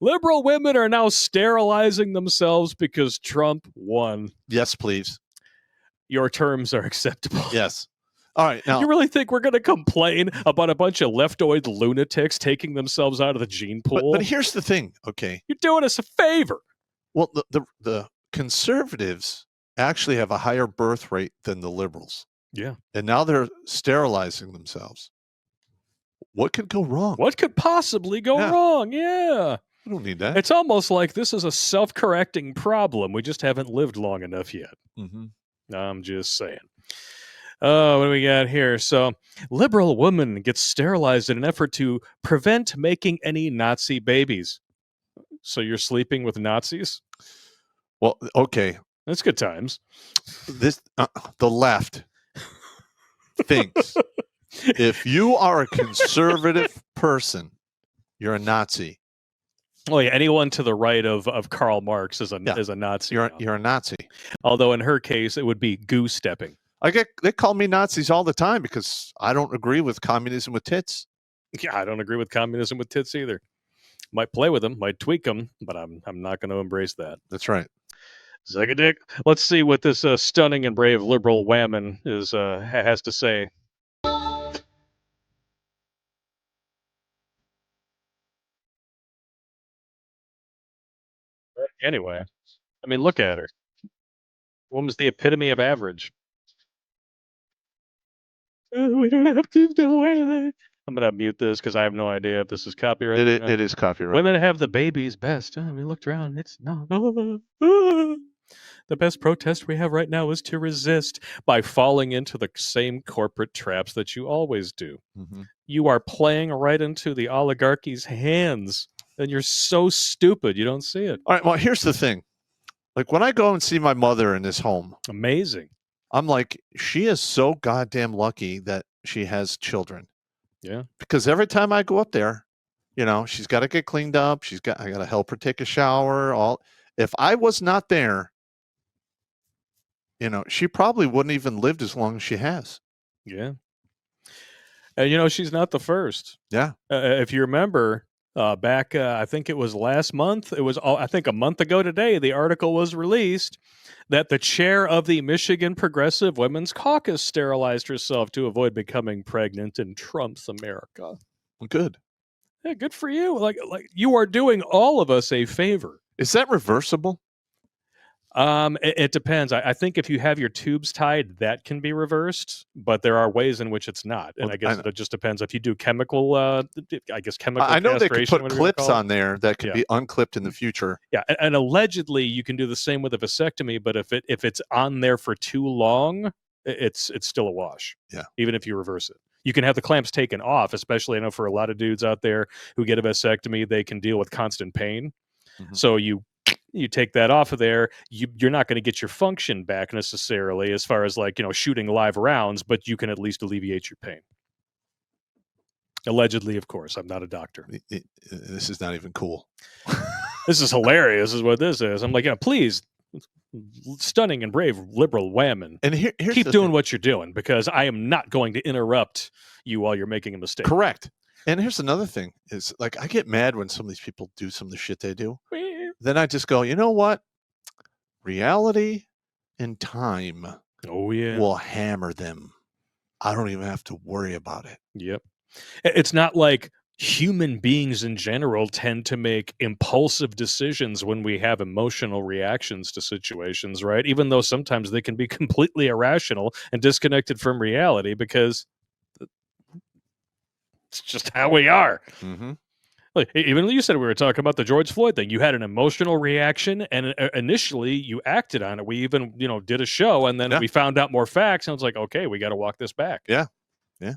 Liberal women are now sterilizing themselves because Trump won. Yes, please. Your terms are acceptable. Yes. All right. Now, you really think we're going to complain about a bunch of leftoid lunatics taking themselves out of the gene pool? But here's the thing, okay? You're doing us a favor. Well, the conservatives actually have a higher birth rate than the liberals. Yeah. And now they're sterilizing themselves. What could go wrong? What could possibly go wrong? Yeah. I don't need that. It's almost like this is a self-correcting problem. We just haven't lived long enough yet. Mm-hmm. I'm just saying. Oh, what do we got here? So, liberal woman gets sterilized in an effort to prevent making any Nazi babies. So you're sleeping with Nazis? Well, okay. That's good times. The left thinks if you are a conservative person, you're a Nazi. Oh yeah, anyone to the right of Karl Marx is a Nazi. You're a Nazi. Although in her case, it would be goose stepping. They call me Nazis all the time because I don't agree with communism with tits. Yeah, I don't agree with communism with tits either. Might play with them, might tweak them, but I'm not going to embrace that. That's right. Suck a dick. Let's see what this stunning and brave liberal whammon has to say. Anyway, I mean, look at her. Woman's the epitome of average. We don't have to do anything. I'm going to mute this because I have no idea if this is copyright. It is copyright. Women have the babies best. We looked around. It's no. The best protest we have right now is to resist by falling into the same corporate traps that you always do. Mm-hmm. You are playing right into the oligarchy's hands, and you're so stupid you don't see it. All right, well, here's the thing. Like, when I go and see my mother in this home, amazing. I'm like, she is so goddamn lucky that she has children. Yeah. Because every time I go up there, she's got to get cleaned up. I got to help her take a shower. If I was not there, she probably wouldn't even lived as long as she has. Yeah. And, she's not the first. Yeah. If you remember back, I think it was last month, I think a month ago today, the article was released that the chair of the Michigan Progressive Women's Caucus sterilized herself to avoid becoming pregnant in Trump's America. Well, good. Yeah, good for you. Like you are doing all of us a favor. Is that reversible? It depends. I think if you have your tubes tied, that can be reversed, but there are ways in which it's not. And I guess it just depends. If you do chemical, chemical I know they could put castration, clips on there that can be unclipped in the future. Yeah, and allegedly you can do the same with a vasectomy, but if it's on there for too long, it's still a wash. Yeah. Even if you reverse it. You can have the clamps taken off, especially I know for a lot of dudes out there who get a vasectomy, they can deal with constant pain. Mm-hmm. So you take that off of there, you're not going to get your function back necessarily as far as shooting live rounds, but you can at least alleviate your pain. Allegedly, of course. I'm not a doctor. This is not even cool. This is hilarious is what this is. I'm like, please, stunning and brave liberal whammon. And keep doing what you're doing because I am not going to interrupt you while you're making a mistake. Correct. And here's another thing is I get mad when some of these people do some of the shit they do. Then I just go, you know what? Reality and time will hammer them. I don't even have to worry about it. Yep. It's not like human beings in general tend to make impulsive decisions when we have emotional reactions to situations, right? Even though sometimes they can be completely irrational and disconnected from reality because it's just how we are. Mm-hmm. Like, even you said we were talking about the George Floyd thing. You had an emotional reaction, and initially you acted on it. We even, did a show, and then we found out more facts, and it's like, okay, we got to walk this back. Yeah, yeah.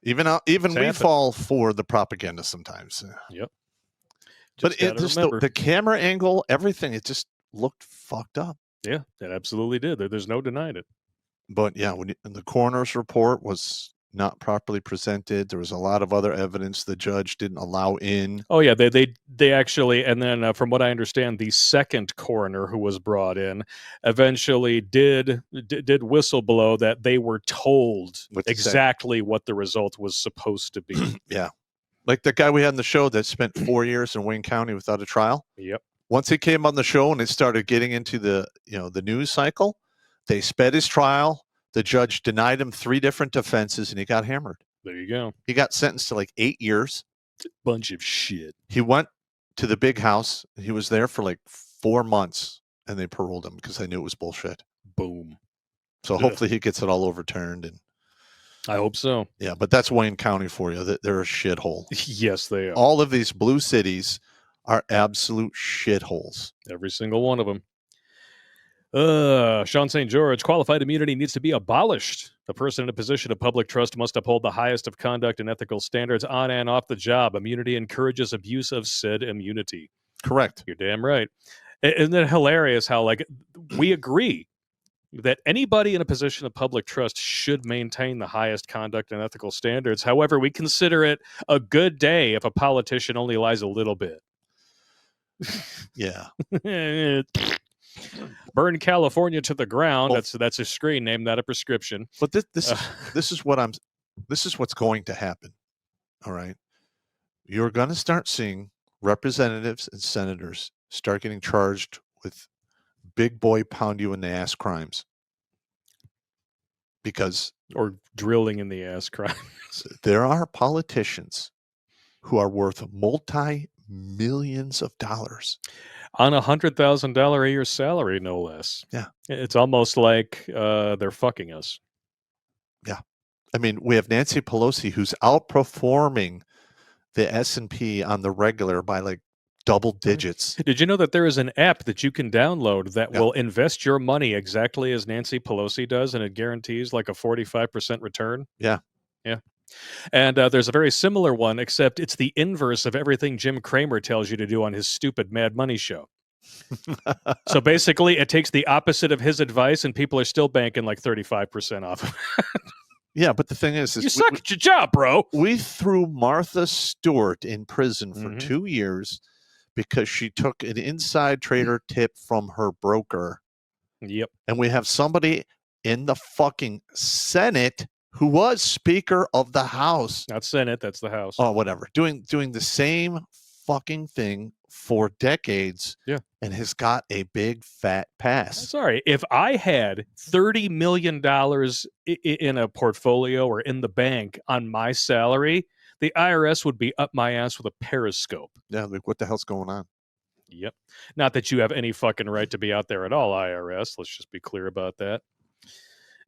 Even we fall for the propaganda sometimes. Yep. But the camera angle, everything, it just looked fucked up. Yeah, it absolutely did. There's no denying it. But yeah, when the coroner's report was not properly presented, there was a lot of other evidence the judge didn't allow in. Oh yeah, they actually, and then from what I understand, the second coroner who was brought in eventually did whistleblow that they were told exactly what the result was supposed to be. Yeah, Like the guy we had on the show that spent 4 years in Wayne County without a trial. Yep. Once he came on the show and it started getting into the news cycle, they sped his trial. The judge denied him 3 different offenses, and he got hammered. There you go. He got sentenced to like 8 years. Bunch of shit. He went to the big house. He was there for like 4 months, and they paroled him because they knew it was bullshit. Boom. So hopefully he gets it all overturned. And I hope so. Yeah, but that's Wayne County for you. They're a shithole. Yes, they are. All of these blue cities are absolute shitholes. Every single one of them. Sean St. George, qualified immunity needs to be abolished. A person in a position of public trust must uphold the highest of conduct and ethical standards on and off the job. Immunity encourages abuse of said immunity. Correct. You're damn right. Isn't it hilarious how, like, we agree that anybody in a position of public trust should maintain the highest conduct and ethical standards. However, we consider it a good day if a politician only lies a little bit. Yeah. Burn California to the ground. Well, that's a screen. Name that a prescription. But this is what's going to happen. All right. You're going to start seeing representatives and senators start getting charged with big boy pound you in the ass crimes. Or drilling in the ass crimes. There are politicians who are worth multi-millions of dollars. On $100,000 a year salary, no less. Yeah. It's almost like they're fucking us. Yeah. I mean, we have Nancy Pelosi who's outperforming the S&P on the regular by like double digits. Did you know that there is an app that you can download that will invest your money exactly as Nancy Pelosi does, and it guarantees like a 45% return? Yeah. Yeah. And there's a very similar one, except it's the inverse of everything Jim Cramer tells you to do on his stupid Mad Money show. So basically, it takes the opposite of his advice, and people are still banking like 35% off of it. Yeah, but the thing is you suck at your job, bro. We threw Martha Stewart in prison for 2 years because she took an inside trader tip from her broker. Yep. And we have somebody in the fucking Senate who was Speaker of the House. Not Senate, that's the House. Oh, whatever. Doing the same fucking thing for decades. Yeah. And has got a big fat pass. Sorry, if I had $30 million in a portfolio or in the bank on my salary, the IRS would be up my ass with a periscope. Yeah, like what the hell's going on? Yep. Not that you have any fucking right to be out there at all, IRS. Let's just be clear about that.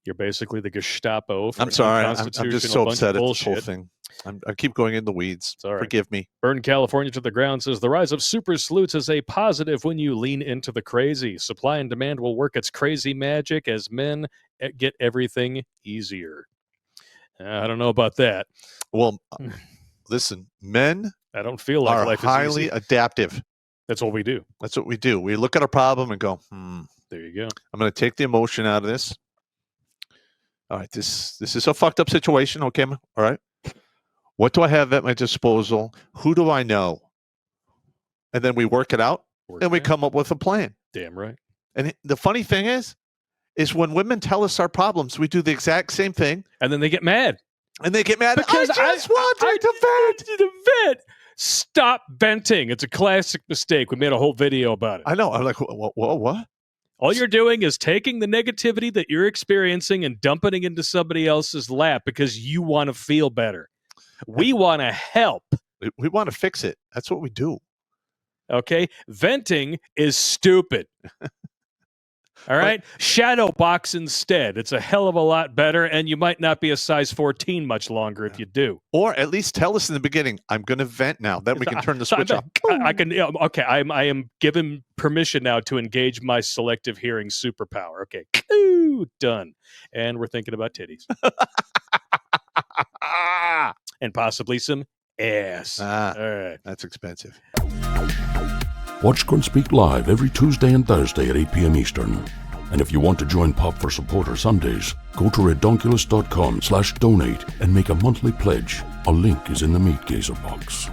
You're basically the Gestapo for I'm sorry. I'm just so upset at this whole thing. I keep going in the weeds. Right. Forgive me. Burn California to the ground says the rise of super sleuths is a positive when you lean into the crazy. Supply and demand will work its crazy magic as men get everything easier. I don't know about that. Well, listen, men I don't feel like are life highly is easy. Adaptive. That's what we do. That's what we do. We look at a problem and go, There you go. I'm going to take the emotion out of this. All right, this is a fucked up situation. Okay, all right. What do I have at my disposal? Who do I know? And then we work it out, and we come up with a plan. Damn right. And the funny thing is when women tell us our problems, we do the exact same thing. And then they get mad. And they get mad because I just wanted to vent. Stop venting. It's a classic mistake. We made a whole video about it. I know. I'm like, what? All you're doing is taking the negativity that you're experiencing and dumping it into somebody else's lap because you want to feel better. We want to help. We want to fix it. That's what we do. Okay? Venting is stupid. All right? Shadow box instead. It's a hell of a lot better, and you might not be a size 14 much longer if you do. Or at least tell us in the beginning, I'm going to vent now. Then we can turn the switch off. I can. Okay, I am given permission now to engage my selective hearing superpower. Okay, done. And we're thinking about titties. And possibly some ass. All right. That's expensive. Watch Grunt Speak live every Tuesday and Thursday at 8 p.m. Eastern. And if you want to join Pop for Supporter Sundays, go to redonkulous.com/donate and make a monthly pledge. A link is in the Meat Gazer box.